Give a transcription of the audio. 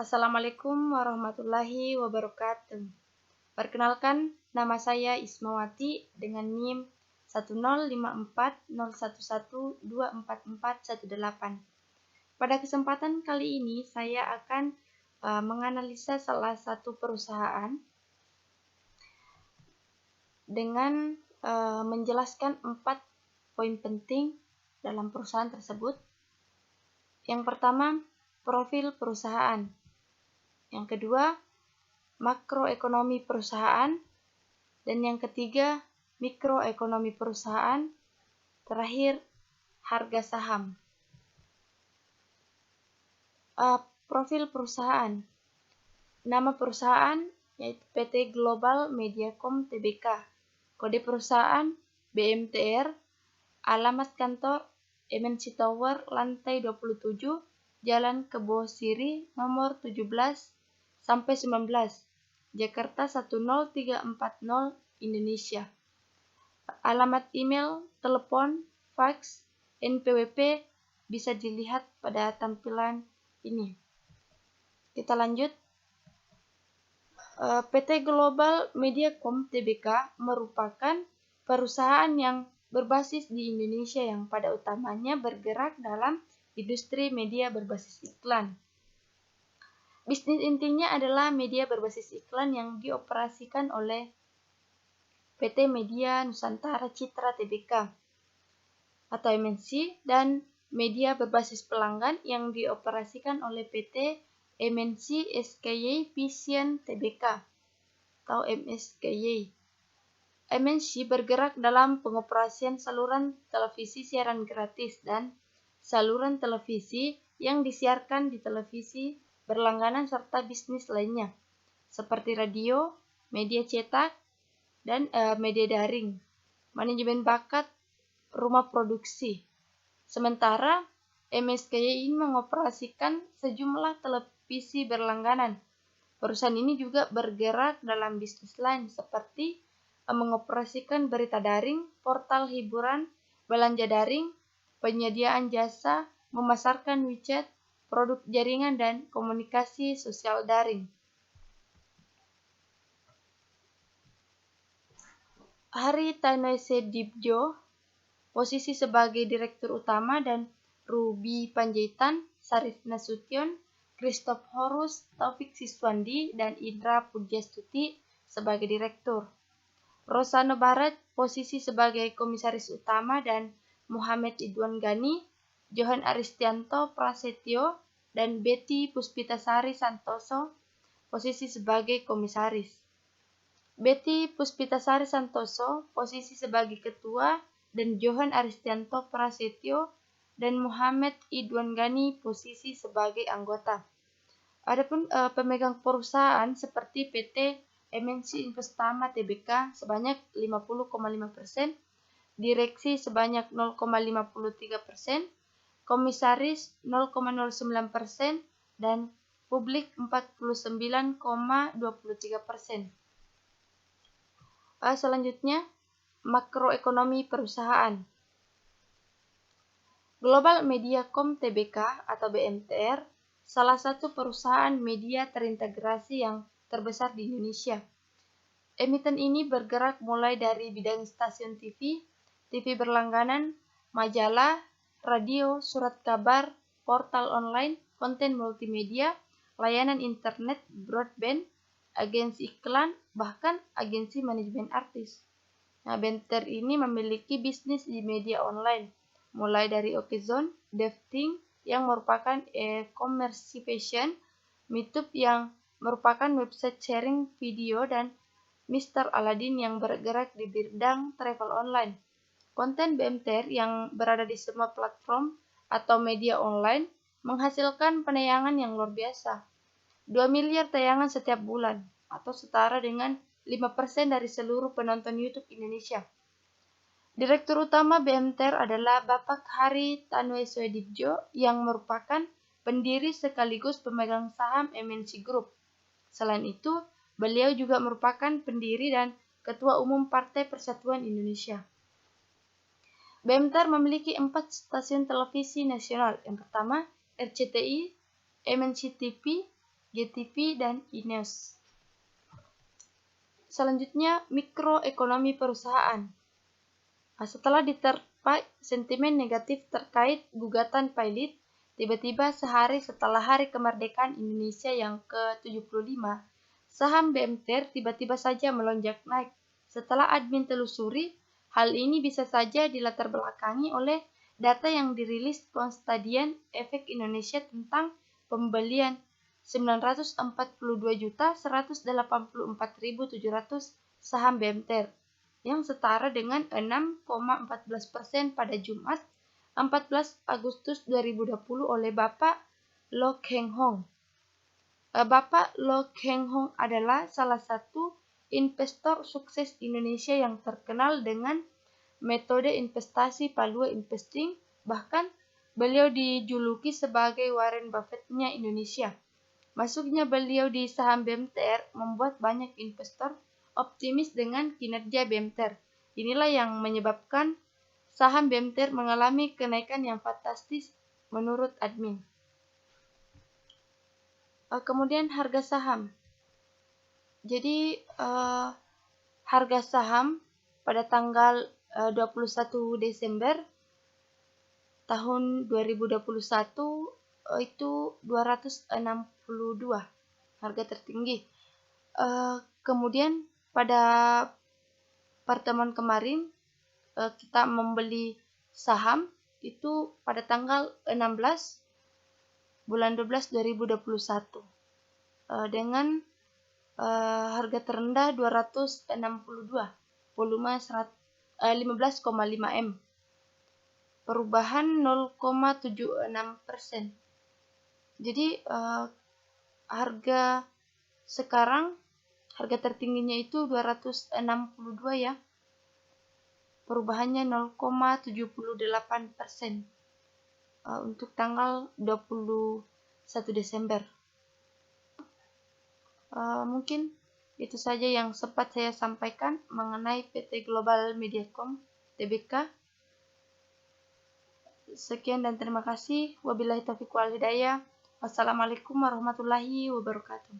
Assalamualaikum warahmatullahi wabarakatuh. Perkenalkan, nama saya Ismawati dengan NIM 1054011244418. Pada kesempatan kali ini saya akan menganalisa salah satu perusahaan dengan menjelaskan 4 poin penting dalam perusahaan tersebut. Yang pertama, profil perusahaan. Yang kedua, makroekonomi perusahaan. Dan yang ketiga, mikroekonomi perusahaan. Terakhir, harga saham. Profil perusahaan. Nama perusahaan yaitu PT Global Mediacom Tbk. Kode perusahaan BMTR. Alamat kantor MNC Tower, lantai 27, Jalan Kebo Siri, nomor 17-19, Jakarta 10340, Indonesia. Alamat email, telepon, fax, NPWP bisa dilihat pada tampilan ini. Kita lanjut. PT Global Mediacom Tbk merupakan perusahaan yang berbasis di Indonesia yang pada utamanya bergerak dalam industri media berbasis iklan. Bisnis intinya adalah media berbasis iklan yang dioperasikan oleh PT Media Nusantara Citra Tbk atau MNC dan media berbasis pelanggan yang dioperasikan oleh PT MNC SKY Vision Tbk atau MSKY. MNC bergerak dalam pengoperasian saluran televisi siaran gratis dan saluran televisi yang disiarkan di televisi berlangganan serta bisnis lainnya seperti radio, media cetak, dan media daring, manajemen bakat, rumah produksi. Sementara MSKY ini mengoperasikan sejumlah televisi berlangganan. Perusahaan ini juga bergerak dalam bisnis lain seperti mengoperasikan berita daring, portal hiburan, belanja daring, penyediaan jasa, memasarkan widget, produk jaringan, dan komunikasi sosial daring. Hari Tanoesedibjo, posisi sebagai Direktur Utama, dan Ruby Panjaitan, Sarif Nasution, Christophorus, Taufik Siswandi, dan Indra Pujastuti sebagai Direktur. Rosano Barat, posisi sebagai Komisaris Utama, dan Muhammad Ridwan Ghani, Johan Aristianto Prasetyo, dan Betty Puspitasari Santoso, posisi sebagai Komisaris. Betty Puspitasari Santoso, posisi sebagai Ketua, dan Johan Aristianto Prasetyo dan Muhammad Ridwan Ghani, posisi sebagai anggota. Adapun pemegang perusahaan seperti PT MNC Investama Tbk sebanyak 50,5%, direksi sebanyak 0,53%, komisaris 0,09%, dan publik 49,23%. Selanjutnya, makroekonomi perusahaan. Global Mediacom Tbk atau BMTR salah satu perusahaan media terintegrasi yang terbesar di Indonesia. Emiten ini bergerak mulai dari bidang stasiun TV, TV berlangganan, majalah, radio, surat kabar, portal online, konten multimedia, layanan internet, broadband, agensi iklan, bahkan agensi manajemen artis. Nah, BMTR ini memiliki bisnis di media online, mulai dari Okezone, Devting yang merupakan e-commerce fashion, Meetup yang merupakan website sharing video, dan Mr. Aladin yang bergerak di bidang travel online. Konten BMTR yang berada di semua platform atau media online menghasilkan penayangan yang luar biasa. 2 miliar tayangan setiap bulan atau setara dengan 5% dari seluruh penonton YouTube Indonesia. Direktur utama BMTR adalah Bapak Hari Tanoesedibjo yang merupakan pendiri sekaligus pemegang saham MNC Group. Selain itu, beliau juga merupakan pendiri dan Ketua Umum Partai Persatuan Indonesia. BMTR memiliki 4 stasiun televisi nasional. Yang pertama, RCTI, MNC TV, GTV, dan Ineos. Selanjutnya, mikroekonomi perusahaan. Setelah diterpa sentimen negatif terkait gugatan Pilot, tiba-tiba sehari setelah Hari Kemerdekaan Indonesia yang ke-75, saham BMTR tiba-tiba saja melonjak naik. Setelah admin telusuri, hal ini bisa saja dilatar belakangi oleh data yang dirilis Konstadian Efek Indonesia tentang pembelian 942.184.700 saham BMTR yang setara dengan 6,14% pada Jumat 14 Agustus 2020 oleh Bapak Lo Keng Hong. Bapak Lo Keng Hong adalah salah satu investor sukses Indonesia yang terkenal dengan metode investasi value investing, bahkan beliau dijuluki sebagai Warren Buffett-nya Indonesia. Masuknya beliau di saham BMTR membuat banyak investor optimis dengan kinerja BMTR. Inilah yang menyebabkan saham BMTR mengalami kenaikan yang fantastis menurut admin. Kemudian harga saham. Jadi harga saham pada tanggal 21 Desember tahun 2021 itu 262 harga tertinggi. Kemudian pada pertemuan kemarin kita membeli saham itu pada tanggal 16 bulan 12 2021 dengan harga terendah 262, volume 15,5 M, perubahan 0,76%. Jadi harga sekarang, harga tertingginya itu 262 ya, perubahannya 0,78% untuk tanggal 21 Desember. Mungkin itu saja yang sempat saya sampaikan mengenai PT Global Mediacom Tbk. Sekian dan terima kasih. Wabillahi taufiq wal hidayah. Wassalamualaikum warahmatullahi wabarakatuh.